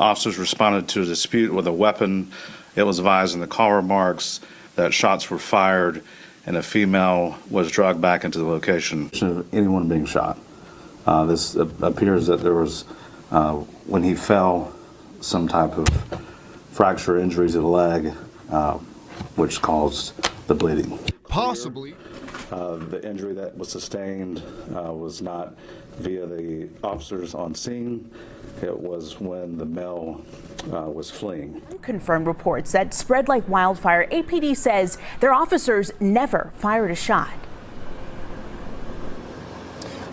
Officers responded to a dispute with a weapon. It was advised in the call remarks that shots were fired and a female was dragged back into the location. Anyone being shot. This appears that there was, when he fell, some type of fracture injury to the leg, which caused the bleeding. Possibly. The injury that was sustained was not via the officers on scene. It was when the male was fleeing. Confirmed reports that spread like wildfire. APD says their officers never fired a shot.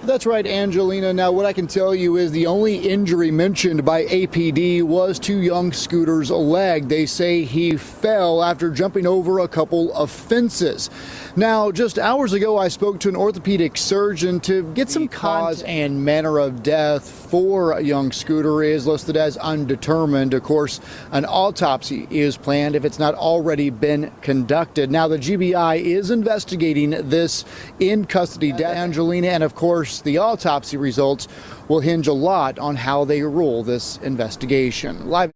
That's right, Angelina. Now, what I can tell you is the only injury mentioned by APD was to young Scooter's leg. They say he fell after jumping over a couple of fences. Now, just hours ago, I spoke to an orthopedic surgeon to get some cause and manner of death for young Scooter is listed as undetermined. Of course, an autopsy is planned if it's not already been conducted. Now, the GBI is investigating this in custody death, Angelina, and of course, the autopsy results will hinge a lot on how they rule this investigation. Live.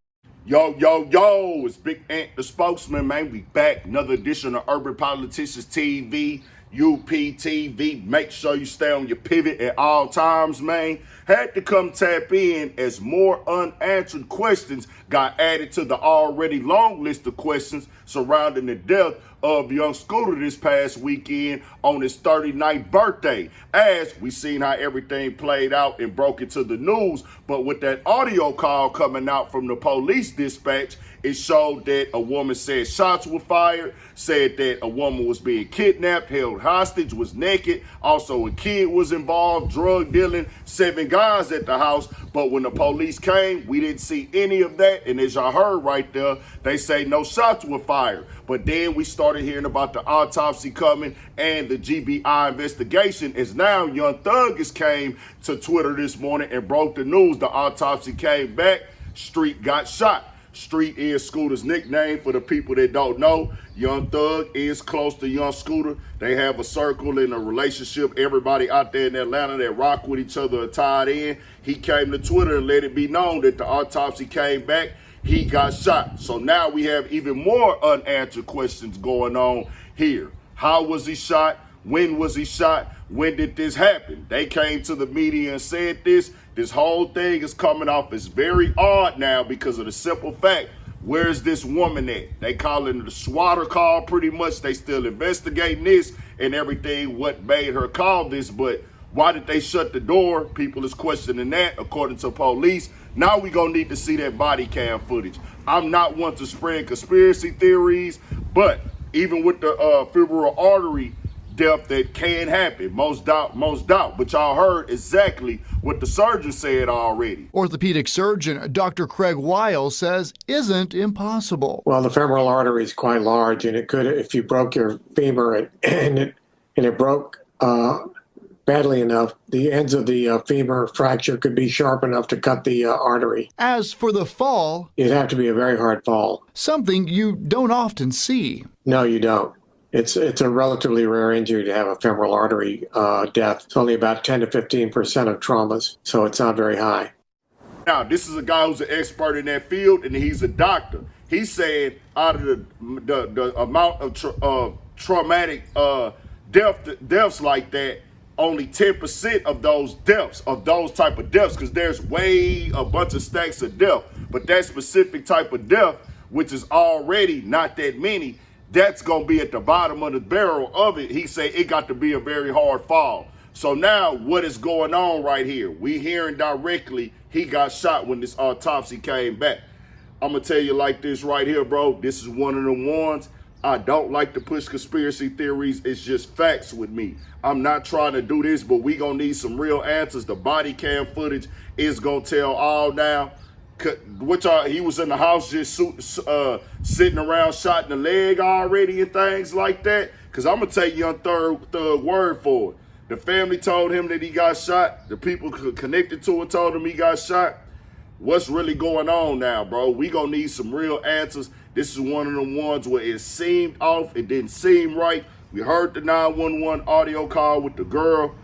Yo, yo, yo, it's Big Ant, the spokesman, man. We back. Another edition of Urban Politicians TV, UPTV. Make sure you stay on your pivot at all times, man. Had to come tap in as more unanswered questions got added to the already long list of questions surrounding the death of young Scooter this past weekend on his 39th birthday. As we seen how everything played out and broke into the news, but with that audio call coming out from the police dispatch, it showed that a woman said shots were fired, said that a woman was being kidnapped, held hostage, was naked. Also, a kid was involved, drug dealing, 7 guys at the house. But when the police came, we didn't see any of that. And as y'all heard right there, they say no shots were fired. But then we started hearing about the autopsy coming and the GBI investigation. As now Young Thug has came to Twitter this morning and broke the news. The autopsy came back. Street got shot. Street is Scooter's nickname for the people that don't know. Young Thug is close to Young Scooter. They have a circle and a relationship. Everybody out there in Atlanta that rock with each other are tied in. He came to Twitter and let it be known that the autopsy came back. He got shot. So now we have even more unanswered questions going on here. How was he shot? When was he shot? When did this happen? They came to the media and said this. This whole thing is coming off as very odd now because of the simple fact, where's this woman at? They calling it a swatter call pretty much. They still investigating this and everything, what made her call this, but why did they shut the door? People is questioning that according to police. Now we gonna need to see that body cam footage. I'm not one to spread conspiracy theories, but even with the femoral artery death that can happen, most doubt. But y'all heard exactly what the surgeon said already. Orthopedic surgeon Dr. Craig Weil says isn't impossible. Well, the femoral artery is quite large, and it could, if you broke your femur and it broke badly enough, the ends of the femur fracture could be sharp enough to cut the artery. As for the fall, it'd have to be a very hard fall. Something you don't often see. No, you don't. It's a relatively rare injury to have a femoral artery death. It's only about 10 to 15% of traumas, so it's not very high. Now, this is a guy who's an expert in that field, and he's a doctor. He said out of the amount of traumatic deaths like that, only 10% of those deaths, of those type of deaths, because there's way a bunch of stacks of death, but that specific type of death, which is already not that many, that's going to be at the bottom of the barrel of it. He said it got to be a very hard fall. So now what is going on right here? We hearing directly he got shot when this autopsy came back. I'm going to tell you like this right here, bro. This is one of the ones. I don't like to push conspiracy theories. It's just facts with me. I'm not trying to do this, but we going to need some real answers. The body cam footage is going to tell all now. He was in the house just sitting around shot in the leg already and things like that. Because I'm going to take Young Thug word for it. The family told him that he got shot. The people connected to it told him he got shot. What's really going on now, bro? We going to need some real answers. This is one of the ones where it seemed off. It didn't seem right. We heard the 911 audio call with the girl.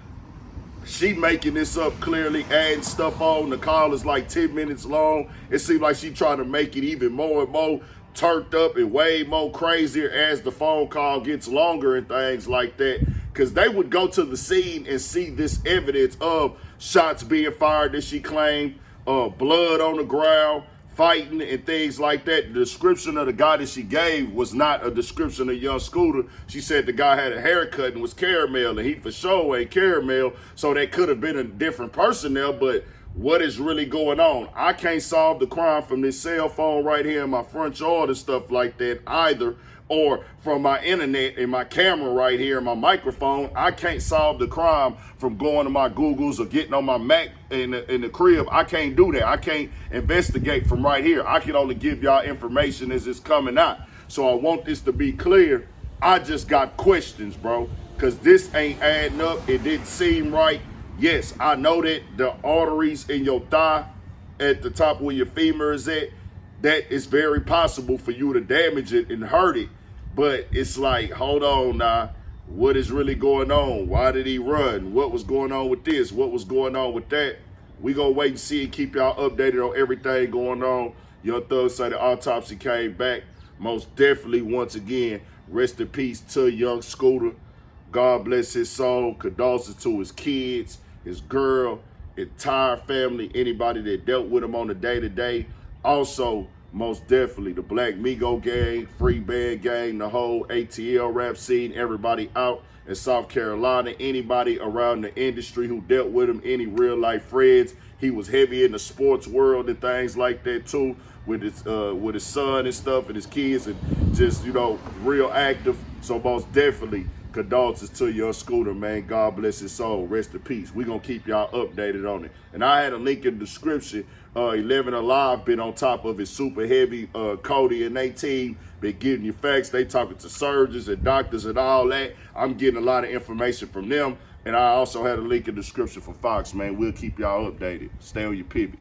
She making this up clearly, adding stuff on. The call is like 10 minutes long. It seems like she trying to make it even more and more turned up and way more crazier as the phone call gets longer and things like that. Because they would go to the scene and see this evidence of shots being fired that she claimed, blood on the ground, fighting and things like that. The description of the guy that she gave was not a description of young Scooter. She said the guy had a haircut and was caramel, and he for sure ain't caramel, so that could have been a different person there. But what is really going on? I can't solve the crime from this cell phone right here in my front yard and stuff like that either, or from my internet and my camera right here and my microphone. I can't solve the crime from going to my Googles or getting on my Mac in the crib. I can't do that. I can't investigate from right here. I can only give y'all information as it's coming out. So I want this to be clear. I just got questions, bro, because this ain't adding up. It didn't seem right. Yes, I know that the arteries in your thigh at the top where your femur is at, that is very possible for you to damage it and hurt it. But it's like, hold on now, what is really going on? Why did he run? What was going on with this? What was going on with that? We gonna wait and see and keep y'all updated on everything going on. Young Thug say the autopsy came back. Most definitely, once again, rest in peace to young Scooter. God bless his soul. Condolences to his kids, his girl, entire family, anybody that dealt with him on the day-to-day. Also, most definitely, the Black Migo gang, Free Band gang, the whole ATL rap scene, everybody out in South Carolina, anybody around the industry who dealt with him, any real-life friends. He was heavy in the sports world and things like that, too, with his son and stuff and his kids, and just, you know, real active. So most definitely, condolences to your Scooter, man. God bless his soul. Rest in peace. We're going to keep y'all updated on it. And I had a link in the description. 11 Alive been on top of it super heavy. Cody and they team been getting you facts. They talking to surgeons and doctors and all that. I'm getting a lot of information from them. And I also had a link in the description for Fox, man. We'll keep y'all updated. Stay on your pivot.